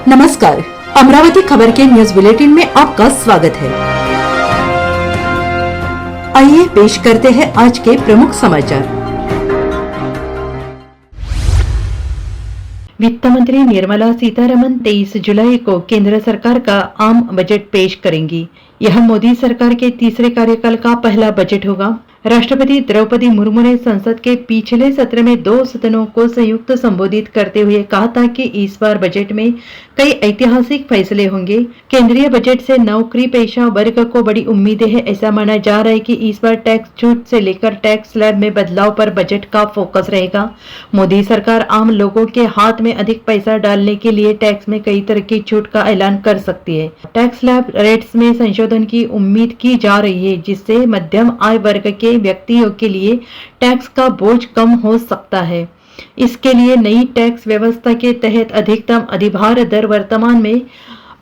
नमस्कार, अमरावती खबर के न्यूज बुलेटिन में आपका स्वागत है। आइए पेश करते हैं आज के प्रमुख समाचार। वित्त मंत्री निर्मला सीतारमण 23 जुलाई को केंद्र सरकार का आम बजट पेश करेंगी। यह मोदी सरकार के तीसरे कार्यकाल का पहला बजट होगा। राष्ट्रपति द्रौपदी मुर्मू ने संसद के पिछले सत्र में 2 सदनों को संयुक्त संबोधित करते हुए कहा था कि इस बार बजट में कई ऐतिहासिक फैसले होंगे। केंद्रीय बजट से नौकरी पेशा वर्ग को बड़ी उम्मीदें हैं। ऐसा माना जा रहा है कि इस बार टैक्स छूट से लेकर टैक्स स्लैब में बदलाव पर बजट का फोकस रहेगा। मोदी सरकार आम लोगों के हाथ में अधिक पैसा डालने के लिए टैक्स में कई तरह की छूट का ऐलान कर सकती है। टैक्स स्लैब रेट्स में संशोधन की उम्मीद की जा रही है, जिससे मध्यम आय वर्ग के व्यक्तियों के लिए टैक्स का बोझ कम हो सकता है। इसके लिए नई टैक्स व्यवस्था के तहत अधिकतम अधिभार दर वर्तमान में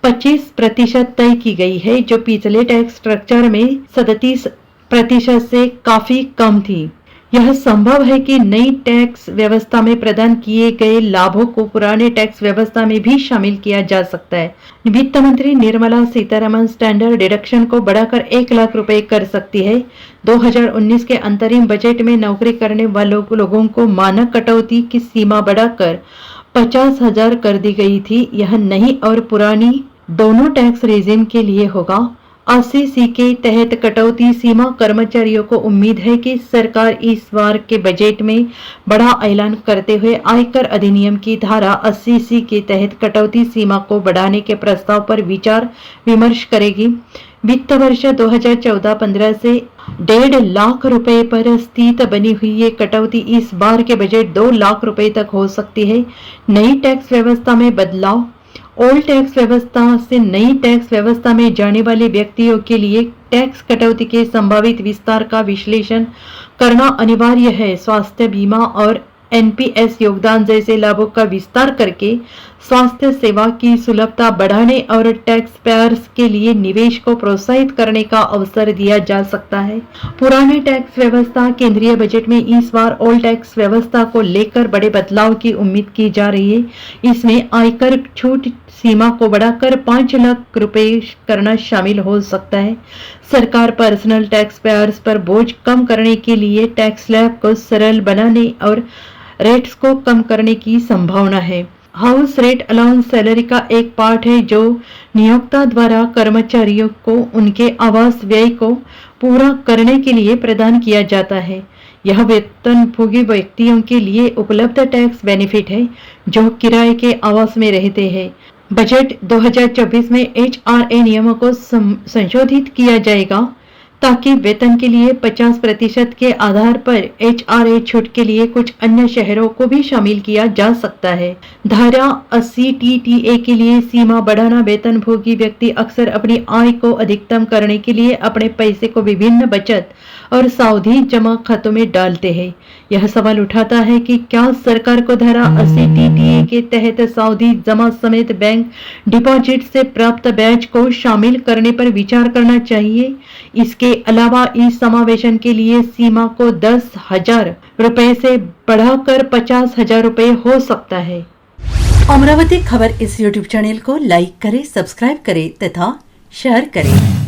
25% तय की गई है, जो पिछले टैक्स स्ट्रक्चर में 37% से काफी कम थी। यह संभव है कि नई टैक्स व्यवस्था में प्रदान किए गए लाभों को पुराने टैक्स व्यवस्था में भी शामिल किया जा सकता है। वित्त मंत्री निर्मला सीतारमण स्टैंडर्ड डिडक्शन को बढ़ाकर 1 लाख रुपए कर सकती है। 2019 के अंतरिम बजट में नौकरी करने वालों लोगों को मानक कटौती की सीमा बढ़ाकर 50,000 कर दी गई थी। यह नई और पुरानी दोनों टैक्स रेजिम के लिए होगा। 80C के तहत कटौती सीमा कर्मचारियों को उम्मीद है कि सरकार इस बार के बजट में बड़ा ऐलान करते हुए आयकर अधिनियम की धारा 80C के तहत कटौती सीमा को बढ़ाने के प्रस्ताव पर विचार विमर्श करेगी। वित्त वर्ष 2014-15 से 1.5 लाख रुपए पर स्थित बनी हुई ये कटौती इस बार के बजट 2 लाख रुपए तक हो सकती है। नई टैक्स व्यवस्था में बदलाव। ओल्ड टैक्स व्यवस्था से नई टैक्स व्यवस्था में जाने वाले व्यक्तियों के लिए टैक्स कटौती के संभावित विस्तार का विश्लेषण करना अनिवार्य है। स्वास्थ्य बीमा और NPS योगदान जैसे लाभों का विस्तार करके स्वास्थ्य सेवा की सुलभता बढ़ाने और टैक्स पेयर्स के लिए निवेश को प्रोत्साहित करने का अवसर दिया जा सकता है। पुराने टैक्स व्यवस्था। केंद्रीय बजट में इस बार ओल्ड टैक्स व्यवस्था को लेकर बड़े बदलाव की उम्मीद की जा रही है। इसमें आयकर छूट सीमा को बढ़ाकर 5 लाख रुपए करना शामिल हो सकता है। सरकार पर्सनल टैक्स पेयर्स पर बोझ कम करने के लिए टैक्स स्लैब को सरल बनाने और रेट्स को कम करने की संभावना है। हाउस रेट अलाउंस सैलरी का एक पार्ट है, जो नियोक्ता द्वारा कर्मचारियों को उनके आवास व्यय को पूरा करने के लिए प्रदान किया जाता है। यह वेतनभोगी व्यक्तियों के लिए उपलब्ध टैक्स बेनिफिट है जो किराए के आवास में रहते हैं। बजट 2024 में HRA नियमों को संशोधित किया जाएगा ताकि वेतन के लिए 50% के आधार पर HRA छूट के लिए कुछ अन्य शहरों को भी शामिल किया जा सकता है। धारा 80 TTA के लिए सीमा बढ़ाना। वेतनभोगी व्यक्ति अक्सर अपनी आय को अधिकतम करने के लिए अपने पैसे को विभिन्न बचत और सावधि जमा खातों में डालते हैं। यह सवाल उठाता है कि क्या सरकार को धारा 80 TTA के तहत सावधि जमा समेत बैंक डिपॉजिट से प्राप्त ब्याज को शामिल करने पर विचार करना चाहिए। इसके अलावा इस समावेशन के लिए सीमा को 10,000 रुपए से बढ़ाकर 50,000 रुपए हो सकता है। अमरावती खबर इस YouTube चैनल को लाइक करें, सब्सक्राइब करें तथा शेयर करें।